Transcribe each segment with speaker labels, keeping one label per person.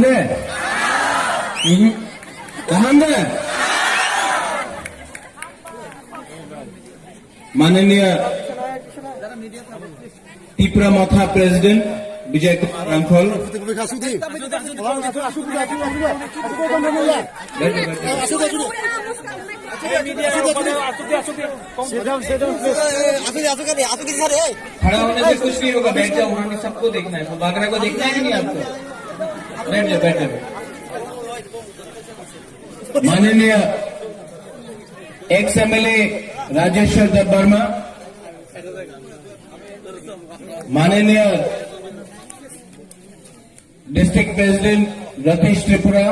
Speaker 1: पसंद है? पसंद है? माननीय त्रिपुरा मोथा प्रेसिडेंट विजय कुमार रामफल, खड़ा होने से कुछ नहीं होगा, बैठ जाओ, वहां सबको देखना है, बागरा को देखना है कि नहीं आपको? बैठ जाओ, बैठ जाओ। माननीय एक्स एमएलए राजेश्वर दत्त वर्मा, माननीय district president Ratish Tripura,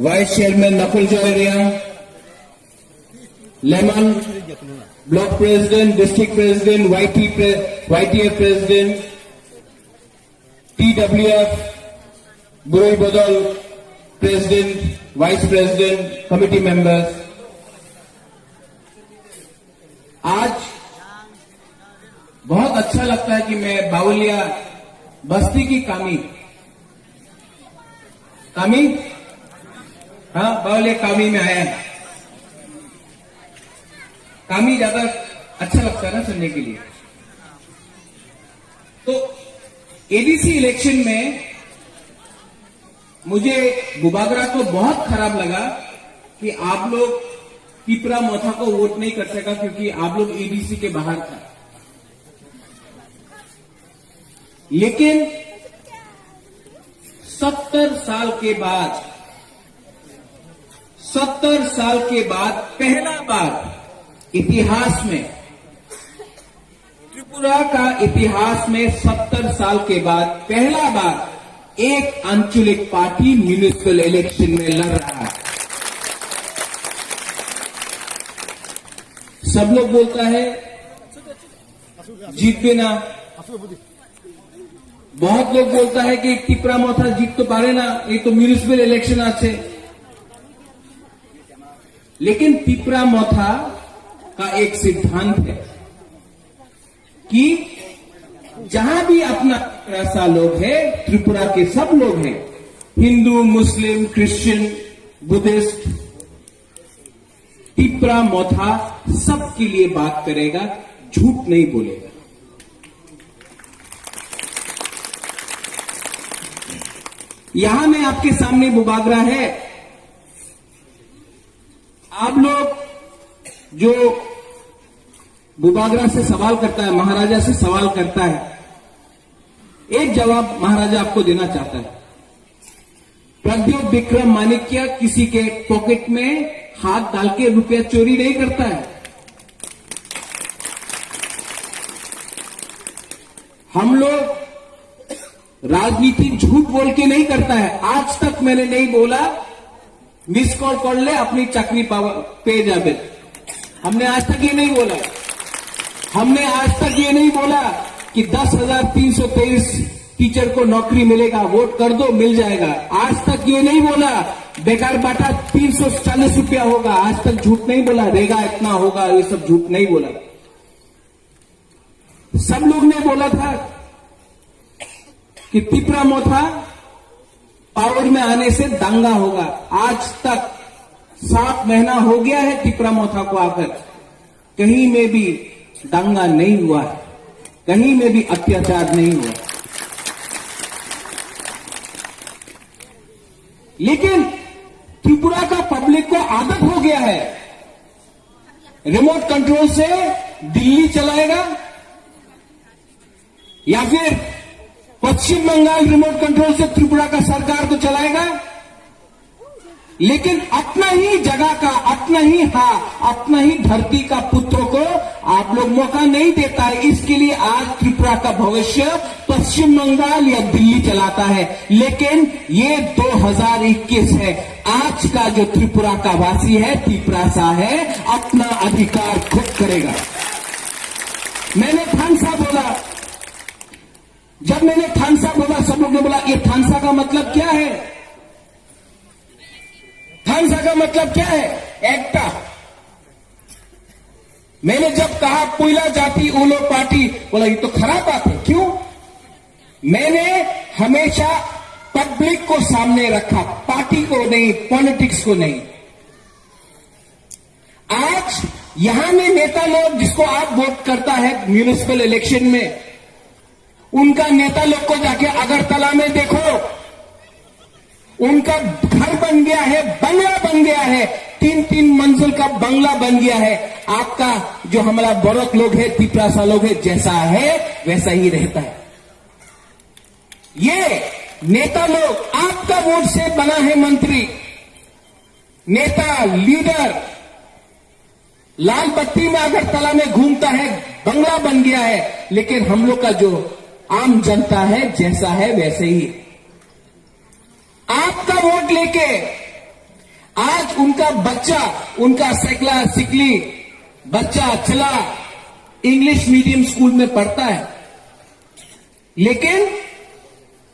Speaker 1: vice chairman Nakul Jauhariya, lemon block president, district president, YTF president, TWF Burai Badal president, vice president, committee members, आज बहुत अच्छा लगता है कि मैं बावलिया बस्ती की कामी, हाँ, बावलिया कामी में आया है। कामी ज्यादा अच्छा लगता है ना सुनने के लिए। तो एडीसी इलेक्शन में मुझे बुबागरा को बहुत खराब लगा कि आप लोग त्रिपुरा मोथा को वोट नहीं कर सका क्योंकि आप लोग एडीसी के बाहर था। लेकिन 70 साल के बाद पहला बार इतिहास में, त्रिपुरा का इतिहास में 70 साल के बाद पहला बार एक आंचलिक पार्टी म्युनिसिपल इलेक्शन में लड़ रहा है। सब लोग बोलता है जीत बिना, बहुत लोग बोलता है कि त्रिपुरा मोथा जीत तो पारे ना, ये तो म्युनिसिपल इलेक्शन आछे। लेकिन त्रिपुरा मोथा का एक सिद्धांत है कि जहां भी अपना ऐसा लोग है, त्रिपुरा के सब लोग हैं, हिंदू, मुस्लिम, क्रिश्चियन, बुद्धिस्ट, त्रिपुरा मोथा सबके लिए बात करेगा, झूठ नहीं बोलेगा। यहां में आपके सामने बुबागरा है। आप लोग जो बुबागरा से सवाल करता है, महाराजा से सवाल करता है, एक जवाब महाराजा आपको देना चाहता है। प्रद्योत विक्रम माणिक्य किसी के पॉकेट में हाथ डाल के रुपया चोरी नहीं करता है। हम लोग राजनीति झूठ बोल के नहीं करता है। आज तक मैंने नहीं बोला मिस कॉल कर ले अपनी चाकरी पे जावे, हमने आज तक ये नहीं बोला। हमने आज तक ये नहीं बोला कि 10,323 टीचर को नौकरी मिलेगा, वोट कर दो मिल जाएगा। आज तक ये नहीं बोला बेकार बाटा 340 रुपया होगा, आज तक झूठ नहीं बोला। रेगा इतना होगा, ये सब झूठ नहीं बोला। सब लोग ने बोला था कि त्रिपुरा मोथा पावर में आने से दंगा होगा। आज तक 7 महीना हो गया है त्रिपुरा मोथा को आकर, कहीं में भी दंगा नहीं हुआ, कहीं में भी अत्याचार नहीं हुआ। लेकिन त्रिपुरा का पब्लिक को आदत हो गया है, रिमोट कंट्रोल से दिल्ली चलाएगा या फिर पश्चिम बंगाल रिमोट कंट्रोल से त्रिपुरा का सरकार को चलाएगा। लेकिन अपना ही जगह का, अपना ही धरती का पुत्रों को आप लोग मौका नहीं देता है। इसके लिए आज त्रिपुरा का भविष्य पश्चिम बंगाल या दिल्ली चलाता है। लेकिन ये 2021 है, आज का जो त्रिपुरा का वासी है, त्रिपुरा सा है, अपना अधिकार खुद करेगा। मैंने थानसा बोला, जब मैंने थानसा बोला सब लोग ने बोला ये थानसा का मतलब क्या है? थानसा का मतलब क्या है? एकता। मैंने जब कहा पुइला जाति उलो पार्टी, बोला ये तो खराब बात है। क्यों? मैंने हमेशा पब्लिक को सामने रखा, पार्टी को नहीं, पॉलिटिक्स को नहीं। आज यहां में नेता लोग जिसको आप वोट करता है म्यूनिसिपल इलेक्शन में, उनका नेता लोग को जाके अगरतला में देखो, उनका घर बन गया है, बंगला बन गया है, 3-3 मंजिल का बंगला बन गया है। आपका जो हमारा बड़ौत लोग है, तिपरासा लोग है, जैसा है वैसा ही रहता है। ये नेता लोग आपका वोट से बना है मंत्री, नेता, लीडर, लाल बत्ती में अगरतला में घूमता है, बंगला बन गया है, लेकिन हम लोग का जो आम जनता है जैसा है वैसे ही। आपका वोट लेके आज उनका बच्चा, उनका सकला सिकली बच्चा चला इंग्लिश मीडियम स्कूल में पढ़ता है, लेकिन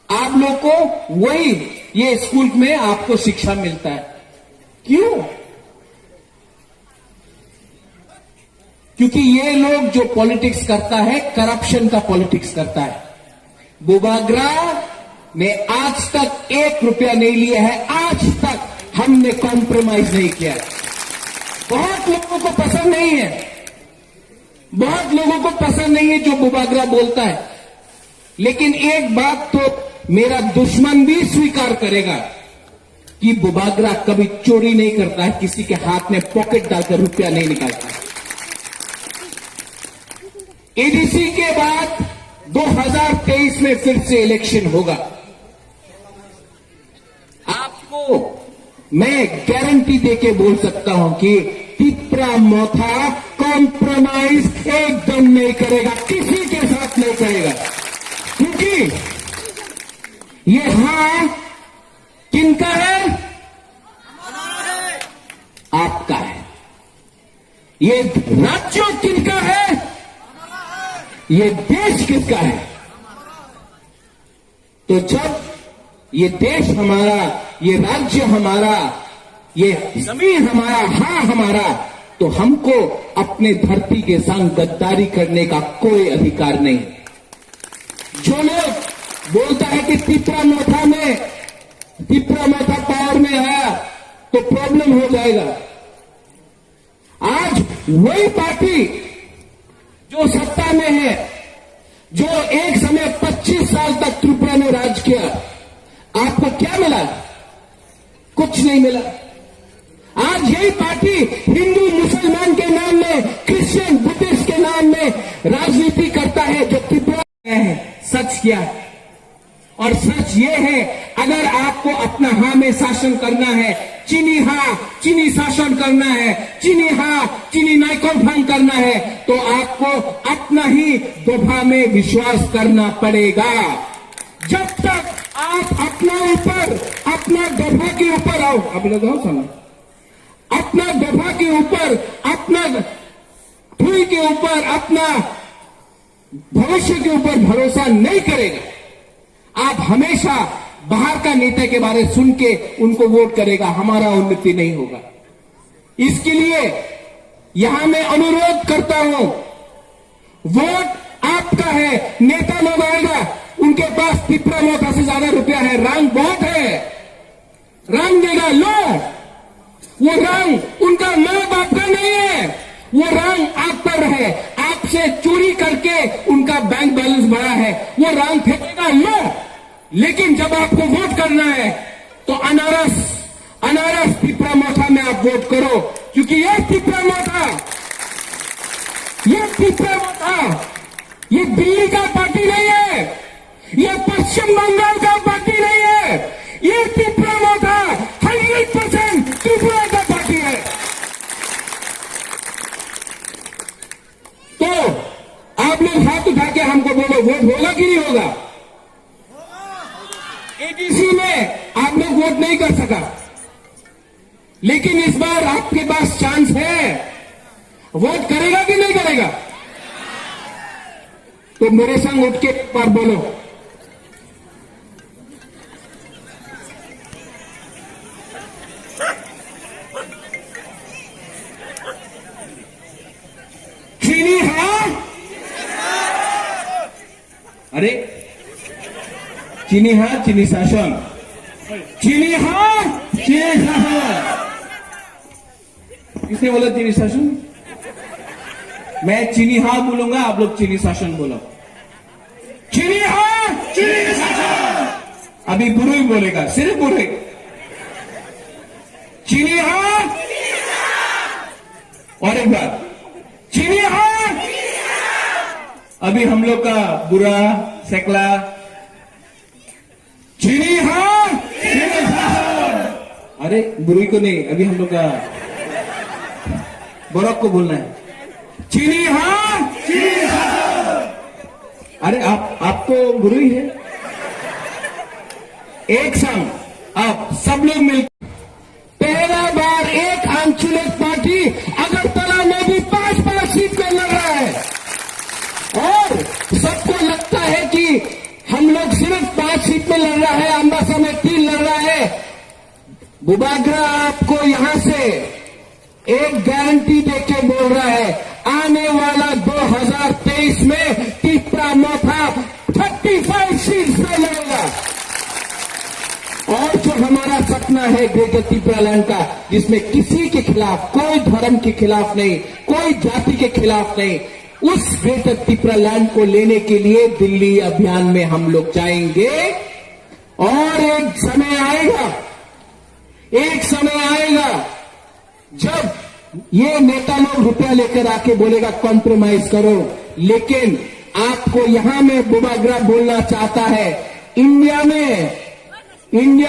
Speaker 1: आप लोग को वही ये स्कूल में आपको शिक्षा मिलता है। क्यों? क्योंकि ये लोग जो पॉलिटिक्स करता है, करप्शन का पॉलिटिक्स करता है। बुबाग्रा ने आज तक 1 रुपया नहीं लिया है, आज तक हमने कॉम्प्रोमाइज नहीं किया। बहुत लोगों को पसंद नहीं है, बहुत लोगों को पसंद नहीं है जो बुबाग्रा बोलता है, लेकिन एक बात तो मेरा दुश्मन भी स्वीकार करेगा कि बुबाग्रा कभी चोरी नहीं करता है, किसी के हाथ में पॉकेट डालकर रुपया नहीं निकालता है। एडीसी के बाद 2023 में फिर से इलेक्शन होगा। आपको मैं गारंटी देके बोल सकता हूं कि तिपरा मोथा कॉम्प्रोमाइज एकदम नहीं करेगा, किसी के साथ नहीं करेगा, क्योंकि ये हां किनका है? आपका है। ये राज्य किनका है? ये देश किसका है? तो जब ये देश हमारा, ये राज्य हमारा, ये जमीन हमारा, हां हमारा, तो हमको अपने धरती के संग गद्दारी करने का कोई अधिकार नहीं। जो लोग बोलता है कि तिपरा मोथा पावर में आया तो प्रॉब्लम हो जाएगा, आज वही पार्टी जो सत्ता में है, जो एक समय 25 साल तक त्रिपुरा में राज किया, आपको क्या मिला? कुछ नहीं मिला। आज यही पार्टी हिंदू मुसलमान के नाम में, क्रिश्चियन बुद्धिस्ट के नाम में राजनीति करता है, जो त्रिपुरा में है। सच क्या है? और सच ये है, अगर आपको अपना हां में शासन करना है, चीनी शासन करना है, चीनी नायकों भंग करना है, तो आपको अपना ही दोभा में विश्वास करना पड़ेगा। जब तक आप अपना दोभा के ऊपर आओ, आप लोग आओ समझ, अपना दोभा के ऊपर, अपना धुई के ऊपर, अपना भविष्य के ऊपर भरोसा नहीं करेगा, आप हमेशा बाहर का नेता के बारे सुन के उनको वोट करेगा, हमारा उन्नति नहीं होगा। इसके लिए यहां मैं अनुरोध करता हूं, वोट आपका है, नेता लोग आएगा, उनके पास तिपरा मोथा से ज्यादा रुपया है, रंग बहुत है, रंग देगा, लो। वो रंग उनका मां बाप का नहीं है, वो रंग आप पर है, आपसे चोरी करके उनका बैंक बैलेंस बढ़ा है, वो रंग फेंकेगा, लो। लेकिन जब आपको वोट करना है तो अनारस तिपरा मोथा में आप वोट करो, क्योंकि ये तिपरा मोथा, ये दिल्ली का पार्टी नहीं है, ये पश्चिम बंगाल का पार्टी नहीं है, ये तिपरा मोथा 100% त्रिपुरा का पार्टी है। तो आप लोग हाथ उठा के हमको बोलो, वोट होगा कि नहीं होगा? एडीसी में आप लोग वोट नहीं कर सका, लेकिन इस बार आपके पास चांस है, वोट करेगा कि नहीं करेगा? तो मेरे संग उठ के एक बार बोलो, चीनी हाँ, अरे चीनी हाँ, चीनी शासन। चीनी हाँ, चीनी शासन। किसने बोला चीनी शासन? मैं चीनी हाँ बोलूंगा, आप लोग चीनी शासन बोलो। चीनी हाँ, चीनी शासन। अभी बुरुई बोलेगा, सिर्फ बुरुई। चीनी हाँ, और एक बार चीनी हाँ। अभी हम लोग का बुरा सेकला चीनी हाँ, चीनी शासन। अरे बुरुई को नहीं, अभी हम लोग का बोरक को बोलना है। चीनी हाँ, चीनी शासन। अरे आपको बुरुई है। एक संग आप सब लोग मिल पहला बार एक आंचलिक पार्टी अगरतला में भी 5 सीट पर लड़ रहा है और सबको लगता है कि हम लोग सिर्फ 5 सीट में लड़ रहा है, अंबासा में 3 लड़ रहा है। बुबागरा आपको यहां से एक गारंटी देके बोल रहा है, आने वाला 2023 में टिप्रा मोथा 35 सीट से लड़ेगा। और जो हमारा सपना है ग्रेटर टिप्रा लैंड का, जिसमें किसी के खिलाफ, कोई धर्म के खिलाफ नहीं, कोई जाति के खिलाफ नहीं, उस ग्रेटर टिप्रा लैंड को लेने के लिए दिल्ली अभियान में हम लोग जाएंगे। और एक समय आएगा जब ये नेता लोग रुपया लेकर आके बोलेगा कॉम्प्रोमाइज करो, लेकिन आपको यहां में बुबागरा बोलना चाहता है, इंडिया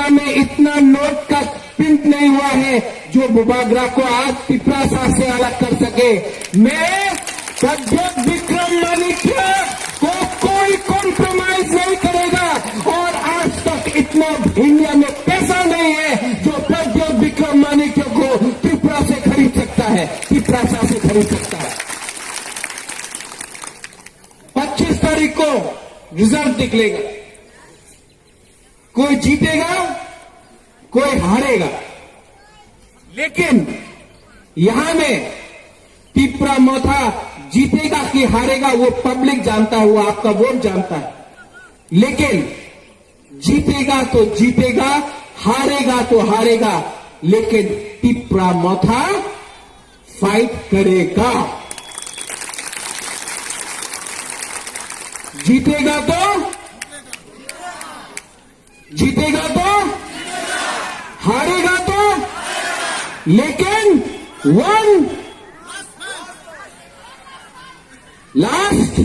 Speaker 1: में इतना नोट का प्रिंट नहीं हुआ है जो बुबागरा को आज टिप्रासा से अलग कर सके। मैं प्रज्वल विक्रम मानिक्य को कोई कॉम्प्रोमाइज नहीं करेगा और आज तक इतना इंडिया में पैसा नहीं है जो प्रज्वल विक्रम मानिक्य को टिप्रा से खरीद सकता है, टिप्रासा से खरीद सकता है। 25 तारीख को रिजल्ट निकलेगा, कोई जीतेगा कोई हारेगा, लेकिन यहां में टिप्रा मोथा जीतेगा कि हारेगा वो पब्लिक जानता है, वो आपका वोट जानता है। लेकिन जीतेगा तो जीतेगा, हारेगा तो हारेगा, लेकिन टिप्रा मोथा फाइट करेगा। जीतेगा तो हारेगा तो, लेकिन वन लास्ट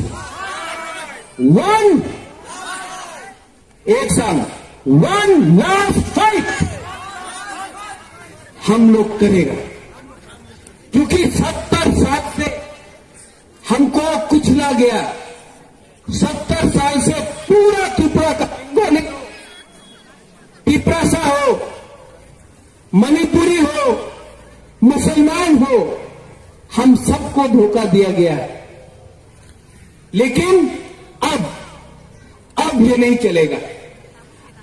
Speaker 1: फाइट हम लोग करेगा, क्योंकि 70 साल से हमको कुचला गया। 70 साल से पूरा त्रिपुरा का टिप्रासा हो, मणिपुरी हो, मुसलमान हो, हम सबको धोखा दिया गया है। लेकिन अब ये नहीं चलेगा।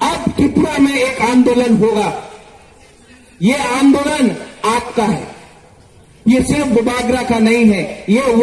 Speaker 1: अब त्रिपुरा में एक आंदोलन होगा। ये आंदोलन आपका है, ये सिर्फ बुबागरा का नहीं है, ये